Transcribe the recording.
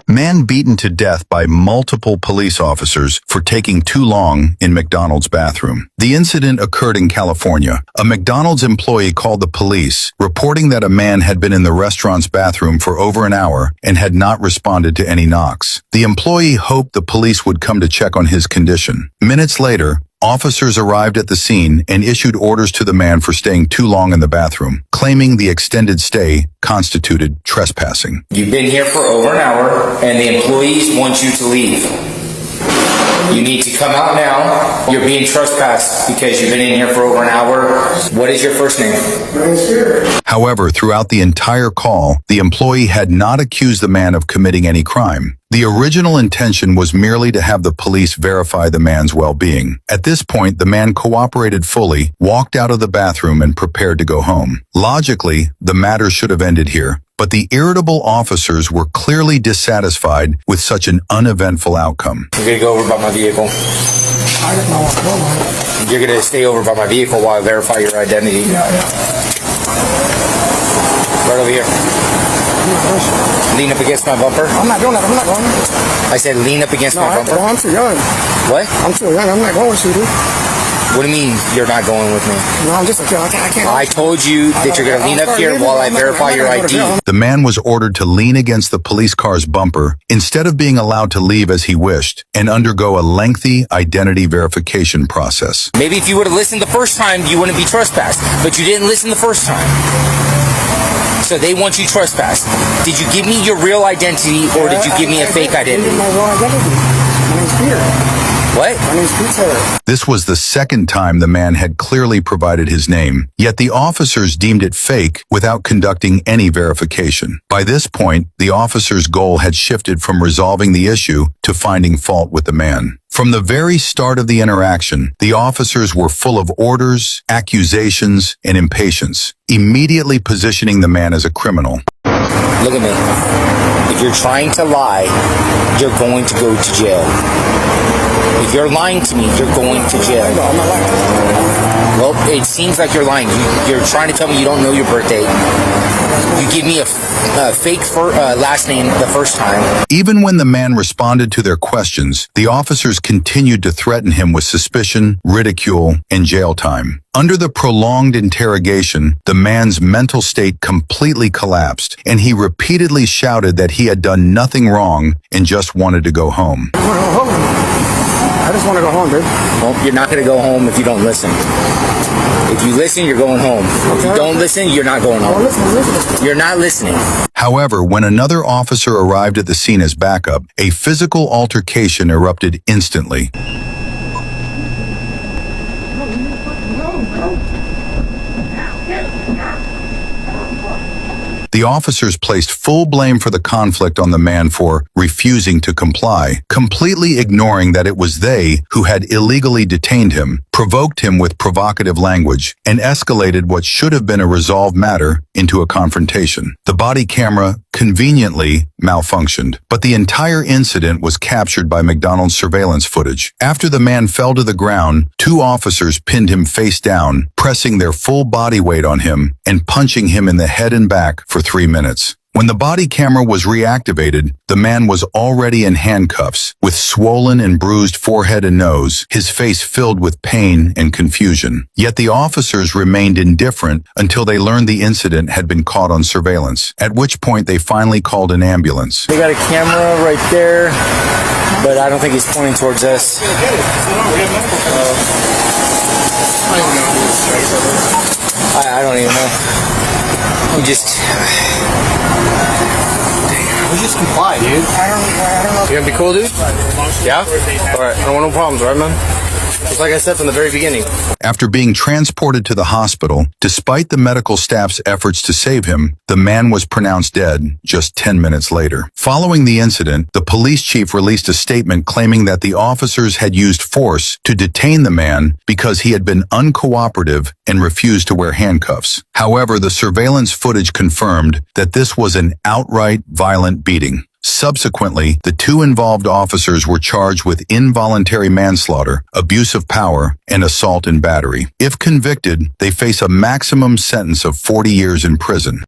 Man beaten to death by multiple police officers for taking too long in McDonald's bathroom. The incident occurred in California. A McDonald's employee called the police, reporting that a man had been in the restaurant's bathroom for over an hour and had not responded to any knocks. The employee hoped the police would come to check on his condition. Minutes later, officers arrived at the scene and issued orders to the man for staying too long in the bathroom, claiming the extended stay constituted trespassing. You've been here for over an hour, and the employees want you to leave. You need to come out now. You're being trespassed because you've been in here for over an hour. What is your first name? However, throughout the entire call, the employee had not accused the man of committing any crime. The original intention was merely to have the police verify the man's well-being. At this point, the man cooperated fully, walked out of the bathroom, and prepared to go home. Logically, the matter should have ended here, but the irritable officers were clearly dissatisfied with such an uneventful outcome. You're going to go over by my vehicle. You're going to stay over by my vehicle while I verify your identity. Right over here. Lean up against my bumper. I'm not doing that. I'm not going. I said lean up against my bumper. I'm too young. What? I'm too young. I'm not going with you, dude. What do you mean you're not going with me? No, I'm just a kid. I can't. I told you that you're going to lean up here while I verify your ID. The man was ordered to lean against the police car's bumper instead of being allowed to leave as he wished and undergo a lengthy identity verification process. Maybe if you would have listened the first time, you wouldn't be trespassed. But you didn't listen the first time. So they want you trespassed. Did you give me your real identity or did you give me a fake identity? My real identity. My name's Peter. What? My name's Peter. This was the second time the man had clearly provided his name, yet the officers deemed it fake without conducting any verification. By this point, the officers' goal had shifted from resolving the issue to finding fault with the man. From the very start of the interaction, the officers were full of orders, accusations, and impatience, immediately positioning the man as a criminal. Look at me. If you're trying to lie, you're going to go to jail. If you're lying to me, you're going to jail. No, I'm not lying. Well, it seems like you're lying. You're trying to tell me you don't know your birthday. You give me a fake last name the first time. Even when the man responded to their questions, the officers continued to threaten him with suspicion, ridicule, and jail time. Under the prolonged interrogation, the man's mental state completely collapsed, and he repeatedly shouted that he had done nothing wrong and just wanted to go home. I just want to go home, dude. Well, you're not going to go home if you don't listen. If you listen, you're going home. If you don't listen, you're not going home. You're not listening. However, when another officer arrived at the scene as backup, a physical altercation erupted instantly. The officers placed full blame for the conflict on the man for refusing to comply, completely ignoring that it was they who had illegally detained him, provoked him with provocative language, and escalated what should have been a resolved matter into a confrontation. The body camera conveniently malfunctioned, but the entire incident was captured by McDonald's surveillance footage. After the man fell to the ground, two officers pinned him face down, pressing their full body weight on him and punching him in the head and back for 3 minutes. When the body camera was reactivated, the man was already in handcuffs, with swollen and bruised forehead and nose, his face filled with pain and confusion. Yet the officers remained indifferent until they learned the incident had been caught on surveillance, at which point they finally called an ambulance. They got a camera right there, but I don't think he's pointing towards us. I don't even know. We just comply, dude. I don't know. You gonna be cool, dude? Yeah? Alright, I don't want no problems, right, man? Just like I said from the very beginning. After being transported to the hospital, despite the medical staff's efforts to save him, the man was pronounced dead just 10 minutes later. Following the incident, the police chief released a statement claiming that the officers had used force to detain the man because he had been uncooperative and refused to wear handcuffs. However, the surveillance footage confirmed that this was an outright violent beating. Subsequently, the two involved officers were charged with involuntary manslaughter, abuse of power, and assault and battery. If convicted, they face a maximum sentence of 40 years in prison.